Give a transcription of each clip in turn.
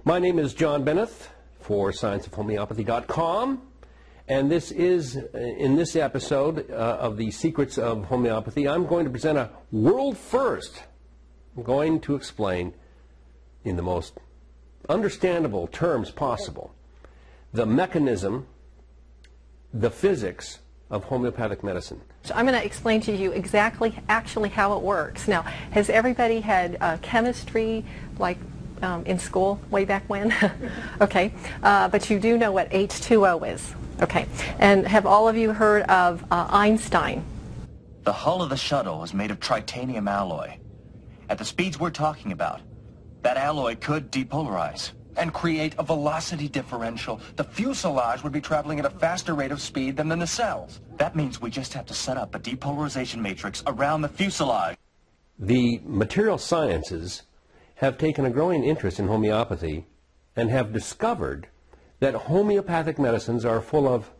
My name is John Bennett for scienceofhomeopathy.com, and this is, in this episode of the Secrets of Homeopathy, I'm going to present a world first. I'm going to explain in the most understandable terms possible the mechanism, the physics of homeopathic medicine. So I'm going to explain to you exactly actually how it works. Now, has everybody had chemistry like in school way back when? Okay, but you do know what H2O is. Okay, and have all of you heard of Einstein? The hull of the shuttle is made of titanium alloy. At the speeds we're talking about, that alloy could depolarize and create a velocity differential. The fuselage would be traveling at a faster rate of speed than the nacelles. That means we just have to set up a depolarization matrix around the fuselage. The material sciences have taken a growing interest in homeopathy and have discovered that homeopathic medicines are full of,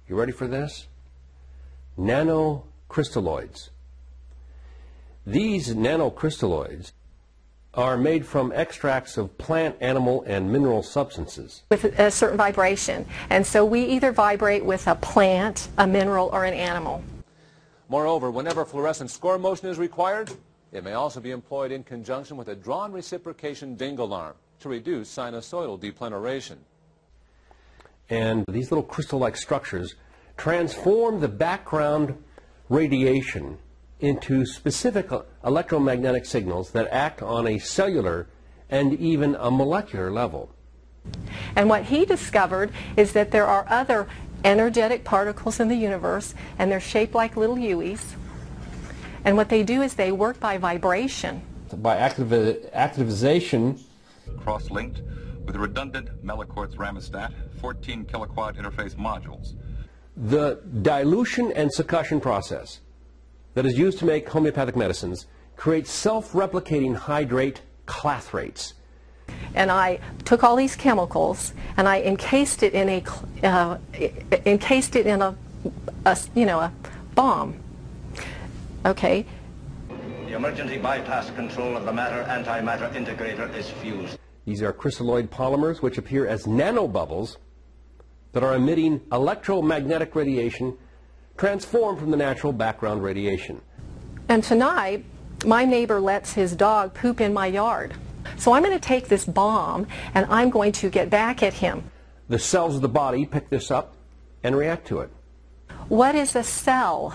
you ready for this? Nanocrystalloids. These nanocrystalloids are made from extracts of plant, animal, and mineral substances. With a certain vibration. And so we either vibrate with a plant, a mineral, or an animal. Moreover, whenever fluorescent score motion is required, it may also be employed in conjunction with a drawn reciprocation dingle arm to reduce sinusoidal depleneration. And these little crystal-like structures transform the background radiation into specific electromagnetic signals that act on a cellular and even a molecular level. And what he discovered is that there are other energetic particles in the universe, and they're shaped like little U's. And what they do is they work by vibration. By activization. Cross-linked with redundant Mellicort's Ramostat 14 kiloquad interface modules. The dilution and succussion process that is used to make homeopathic medicines creates self-replicating hydrate clathrates. And I took all these chemicals and I encased it in a bomb. Okay. The emergency bypass control of the matter-antimatter integrator is fused. These are crystalloid polymers which appear as nanobubbles that are emitting electromagnetic radiation transformed from the natural background radiation. And tonight, my neighbor lets his dog poop in my yard. So I'm going to take this bomb and I'm going to get back at him. The cells of the body pick this up and react to it. What is a cell?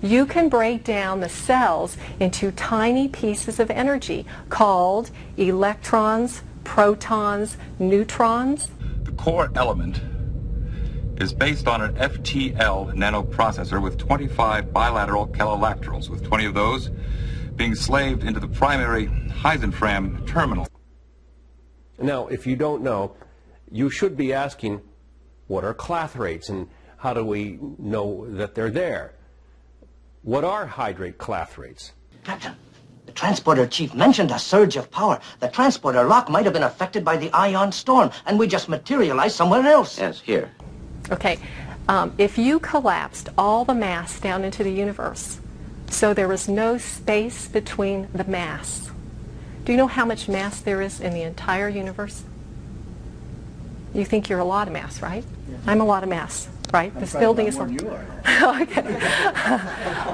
You can break down the cells into tiny pieces of energy called electrons, protons, neutrons. The core element is based on an FTL nanoprocessor with 25 bilateral calolacterals, with 20 of those being slaved into the primary Heisenfram terminal. Now, if you don't know, you should be asking, what are clathrates and how do we know that they're there? What are hydrate clathrates? Captain, the transporter chief mentioned a surge of power. The transporter lock might have been affected by the ion storm, and we just materialized somewhere else. Yes, here. Okay, if you collapsed all the mass down into the universe, so there was no space between the mass, do you know how much mass there is in the entire universe? You think you're a lot of mass, right? Yeah. I'm a lot of mass, right? This building is more than you are. Okay.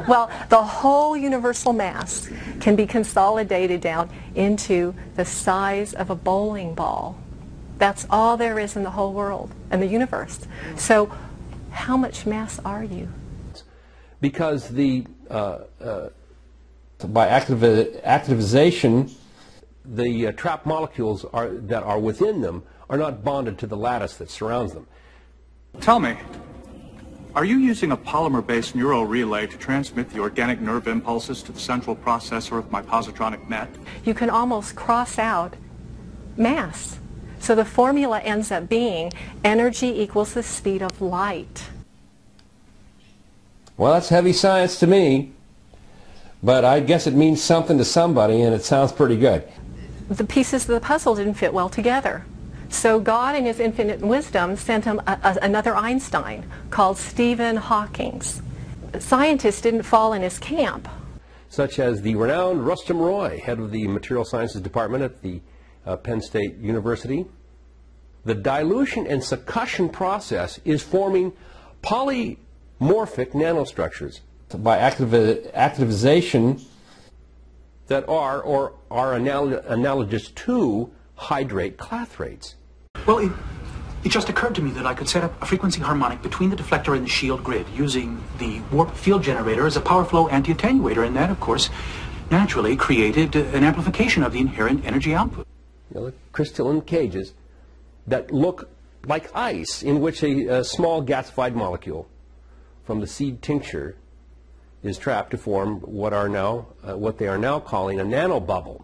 Well, the whole universal mass can be consolidated down into the size of a bowling ball. That's all there is in the whole world and the universe. So how much mass are you? Because the by activization, the trapped molecules that are within them are not bonded to the lattice that surrounds them. Tell me, are you using a polymer-based neural relay to transmit the organic nerve impulses to the central processor of my positronic net? You can almost cross out mass. So the formula ends up being energy equals the speed of light. Well, that's heavy science to me, but I guess it means something to somebody, and it sounds pretty good. The pieces of the puzzle didn't fit well together. So God in his infinite wisdom sent him another Einstein called Stephen Hawking. Scientists didn't fall in his camp. Such as the renowned Rustum Roy, head of the Material Sciences Department at the Penn State University. The dilution and succussion process is forming polymorphic nanostructures by activization that are or are analogous to hydrate clathrates. Well, it just occurred to me that I could set up a frequency harmonic between the deflector and the shield grid using the warp field generator as a power flow anti-attenuator, and that, of course, naturally created an amplification of the inherent energy output. You know, the crystalline cages that look like ice, in which a small gasified molecule from the seed tincture is trapped to form what they are now calling a nanobubble.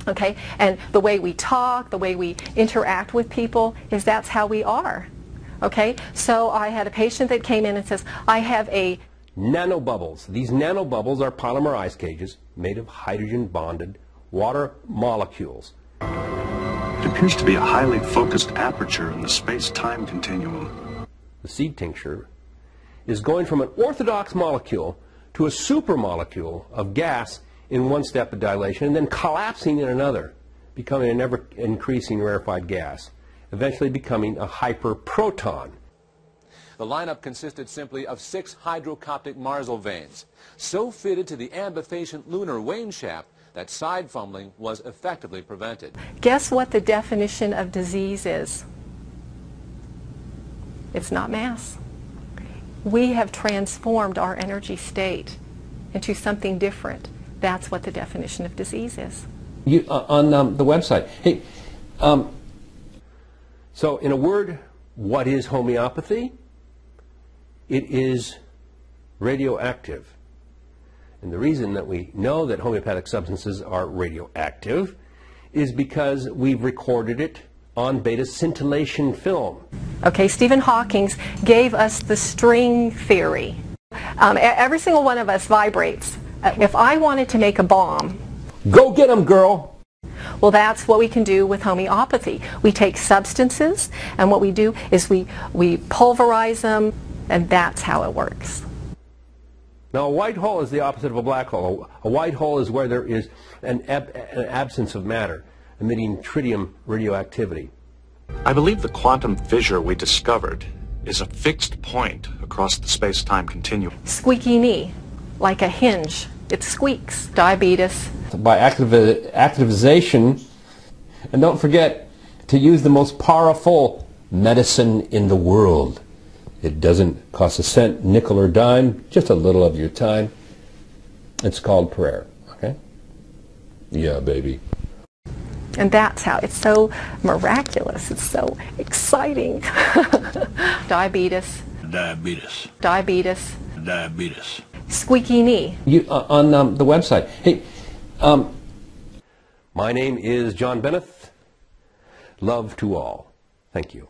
Okay, and the way we talk, the way we interact with people, is that's how we are. Okay, so I had a patient that came in and says, I have a nanobubbles. These nanobubbles are polymer ice cages made of hydrogen-bonded water molecules. It appears to be a highly focused aperture in the space-time continuum. The seed tincture is going from an orthodox molecule to a supermolecule of gas in one step of dilation and then collapsing in another, becoming an ever-increasing rarefied gas, eventually becoming a hyperproton. The lineup consisted simply of 6 hydrocoptic Marsal vanes, so fitted to the ambifacient lunar wane shaft that side fumbling was effectively prevented. Guess what the definition of disease is? It's not mass. We have transformed our energy state into something different. That's what the definition of disease is. On the website. Hey, so in a word, what is homeopathy? It is radioactive. And the reason that we know that homeopathic substances are radioactive is because we've recorded it on beta scintillation film. Okay, Stephen Hawking gave us the string theory. Every single one of us vibrates. If I wanted to make a bomb, go get 'em, girl! Well, that's what we can do with homeopathy. We take substances, and what we do is we pulverize them, and that's how it works. Now, a white hole is the opposite of a black hole. A white hole is where there is an absence of matter, emitting tritium radioactivity. I believe the quantum fissure we discovered is a fixed point across the space-time continuum. Squeaky knee, like a hinge. It squeaks. Diabetes. By activization, and don't forget to use the most powerful medicine in the world. It doesn't cost a cent, nickel, or dime, just a little of your time. It's called prayer, okay? Yeah, baby. And that's how it's so miraculous. It's so exciting. Diabetes. Diabetes. Diabetes. Diabetes. Squeaky knee. On the website. Hey, my name is John Bennett. Love to all. Thank you.